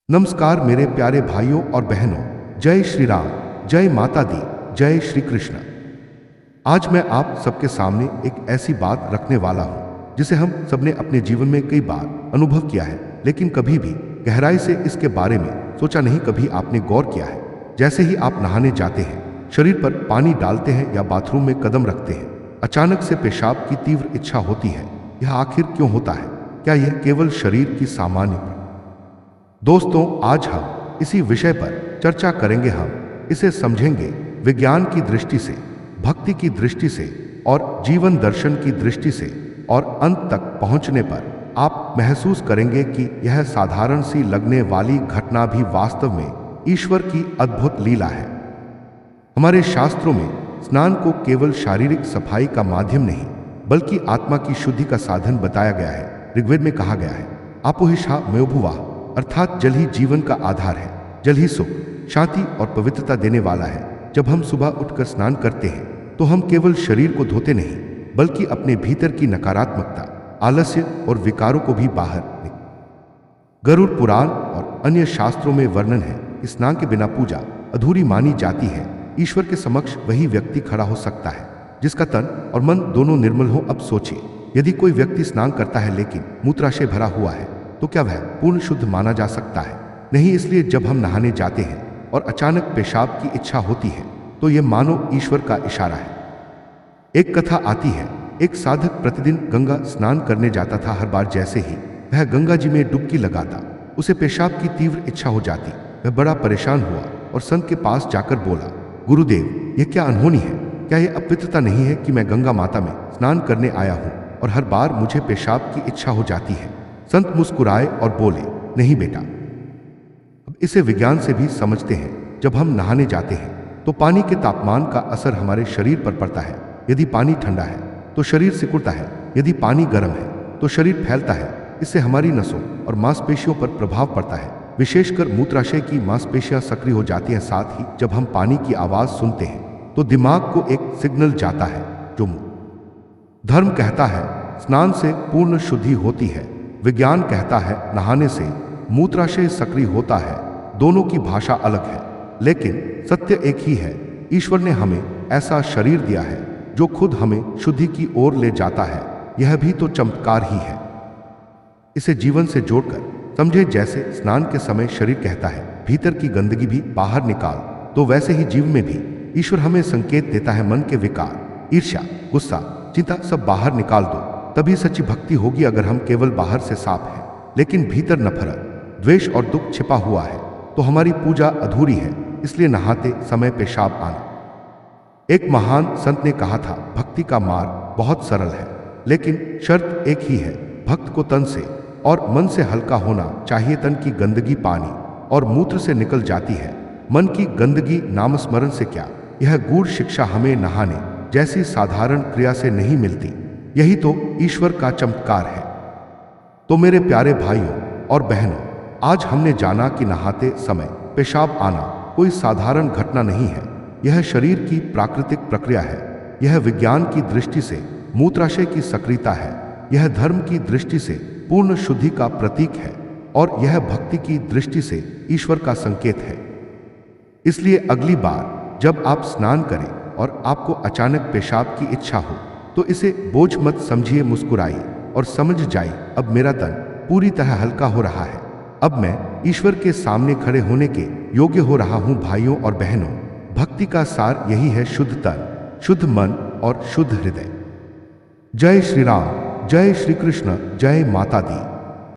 नमस्कार मेरे प्यारे भाइयों और बहनों। जय श्री राम, जय माता दी, जय श्री कृष्ण। आज मैं आप सबके सामने एक ऐसी बात रखने वाला हूं जिसे हम सबने अपने जीवन में कई बार अनुभव किया है, लेकिन कभी भी गहराई से इसके बारे में सोचा नहीं। कभी आपने गौर किया है, जैसे ही आप नहाने जाते हैं, शरीर पर पानी डालते हैं या बाथरूम में कदम रखते हैं, अचानक से पेशाब की तीव्र इच्छा होती है। यह आखिर क्यों होता है? क्या यह केवल शरीर की सामान्य? दोस्तों, आज हम इसी विषय पर चर्चा करेंगे। हम इसे समझेंगे विज्ञान की दृष्टि से, भक्ति की दृष्टि से और जीवन दर्शन की दृष्टि से, और अंत तक पहुंचने पर आप महसूस करेंगे कि यह साधारण सी लगने वाली घटना भी वास्तव में ईश्वर की अद्भुत लीला है। हमारे शास्त्रों में स्नान को केवल शारीरिक सफाई का माध्यम नहीं, बल्कि आत्मा की शुद्धि का साधन बताया गया है। ऋग्वेद में कहा गया है, आपोहिषा मयोभुवा, अर्थात जल ही जीवन का आधार है। जल ही सुख, शांति और पवित्रता देने वाला है। जब हम सुबह उठकर स्नान करते हैं तो हम केवल शरीर को धोते नहीं, बल्कि अपने भीतर की नकारात्मकता, आलस्य और विकारों को भी बाहर निकालते। गरुड़ पुराण और अन्य शास्त्रों में वर्णन है कि स्नान के बिना पूजा अधूरी मानी जाती है। ईश्वर के समक्ष वही व्यक्ति खड़ा हो सकता है जिसका तन और मन दोनों निर्मल हो। अब सोचिए, यदि कोई व्यक्ति स्नान करता है लेकिन मूत्राशय भरा हुआ है, तो क्या वह पूर्ण शुद्ध माना जा सकता है? नहीं। इसलिए जब हम नहाने जाते हैं और अचानक पेशाब की इच्छा होती है, तो यह मानो ईश्वर का इशारा है। एक कथा आती है, एक साधक प्रतिदिन गंगा स्नान करने जाता था। हर बार जैसे ही वह गंगा जी में डुबकी लगाता, उसे पेशाब की तीव्र इच्छा हो जाती। वह बड़ा परेशान हुआ और संत के पास जाकर बोला, गुरुदेव, यह क्या अनहोनी है? क्या यह अपवित्रता नहीं है कि मैं गंगा माता में स्नान करने आया हूँ और हर बार मुझे पेशाब की इच्छा हो जाती है? संत मुस्कुराए और बोले, नहीं बेटा, अब इसे विज्ञान से भी समझते हैं। जब हम नहाने जाते हैं तो पानी के तापमान का असर हमारे शरीर पर पड़ता है। यदि पानी ठंडा है तो शरीर सिकुड़ता है, यदि पानी गर्म है तो शरीर फैलता है। इससे हमारी नसों और मांसपेशियों पर प्रभाव पड़ता है, विशेषकर मूत्राशय की मांसपेशियां सक्रिय हो जाती हैं। साथ ही जब हम पानी की आवाज सुनते हैं तो दिमाग को एक सिग्नल जाता है जो धर्म कहता है स्नान से पूर्ण शुद्धि होती है, विज्ञान कहता है नहाने से मूत्राशय सक्रिय होता है। दोनों की भाषा अलग है, लेकिन सत्य एक ही है। ईश्वर ने हमें ऐसा शरीर दिया है जो खुद हमें शुद्धि की ओर ले जाता है। यह भी तो चमत्कार ही है। इसे जीवन से जोड़कर समझे। जैसे स्नान के समय शरीर कहता है भीतर की गंदगी भी बाहर निकाल, तो वैसे ही जीवन में भी ईश्वर हमें संकेत देता है मन के विकार, ईर्ष्या, गुस्सा, चिंता सब बाहर निकाल दो। तभी सच्ची भक्ति होगी। अगर हम केवल बाहर से साफ हैं लेकिन भीतर नफरत, द्वेष और दुख छिपा हुआ है, तो हमारी पूजा अधूरी है। इसलिए नहाते समय पेशाब आना। एक महान संत ने कहा था, भक्ति का मार्ग बहुत सरल है, लेकिन शर्त एक ही है, भक्त को तन से और मन से हल्का होना चाहिए। तन की गंदगी पानी और मूत्र से निकल जाती है, मन की गंदगी नामस्मरण से क्या। यह गूढ़ शिक्षा हमें नहाने जैसी साधारण क्रिया से नहीं मिलती। यही तो ईश्वर का चमत्कार है। तो मेरे प्यारे भाइयों और बहनों, आज हमने जाना कि नहाते समय पेशाब आना कोई साधारण घटना नहीं है। यह शरीर की प्राकृतिक प्रक्रिया है। यह विज्ञान की दृष्टि से मूत्राशय की सक्रियता है। यह धर्म की दृष्टि से पूर्ण शुद्धि का प्रतीक है, और यह भक्ति की दृष्टि से ईश्वर का संकेत है। इसलिए अगली बार जब आप स्नान करें और आपको अचानक पेशाब की इच्छा हो, तो इसे बोझ मत समझिए। मुस्कुराइए और समझ जाइए, अब मेरा तन पूरी तरह हल्का हो रहा है। अब मैं ईश्वर के सामने खड़े होने के योग्य हो रहा हूं। भाइयों और बहनों, भक्ति का सार यही है, शुद्ध तन, शुद्ध मन और शुद्ध हृदय। जय श्री राम, जय श्री कृष्ण, जय माता दी।